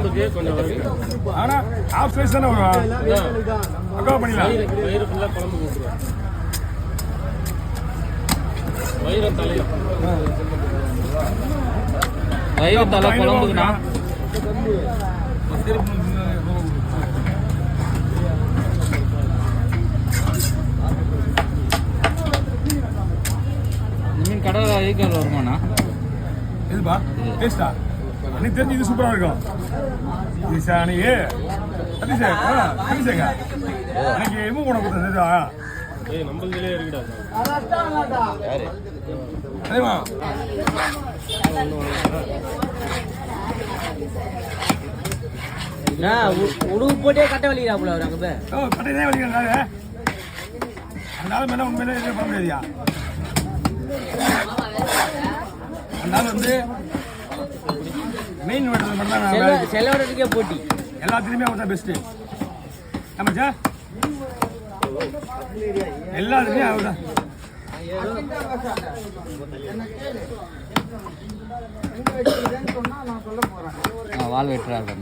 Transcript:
குழம்புக்கு கொஞ்சம் ஆனா ஆஃப் சைஸ் தானே வரும். அக்கா பண்ணிடலாம். வயிறு ஃபுல்லா குழம்பு போட்டுருவேன். வயிறு தலை குழம்புக்குண்ணா. மீன் கடலை ஐக்கல் வருமாண்ணா? இதுப்பா டேஸ்டா எனக்கு தெரிஞ்சு இது சூப்பராக இருக்கும். இது சாணியே சதீஷேங்க எனக்கு எம்மு கூட கொடுத்தா நம்மளே இருக்குடா. அதேமா உடுப்பு போட்டே கட்ட வலிக்கிறா போல அவர் அங்கே கட்டையே வலிக்கிறாங்க. அதனால மேலே உண்மையிலே எதுவும் பண்ண முடியாதியா. அதனால வந்து மெயின் வேட்டத்தில் மட்டும் செலவரத்துக்கே போட்டி எல்லாத்துலேயுமே அவர் தான் பெஸ்ட்டு. ஆமாச்சா எல்லாத்துலேயும் அவர் தான். வால் வெட்டுறாரு.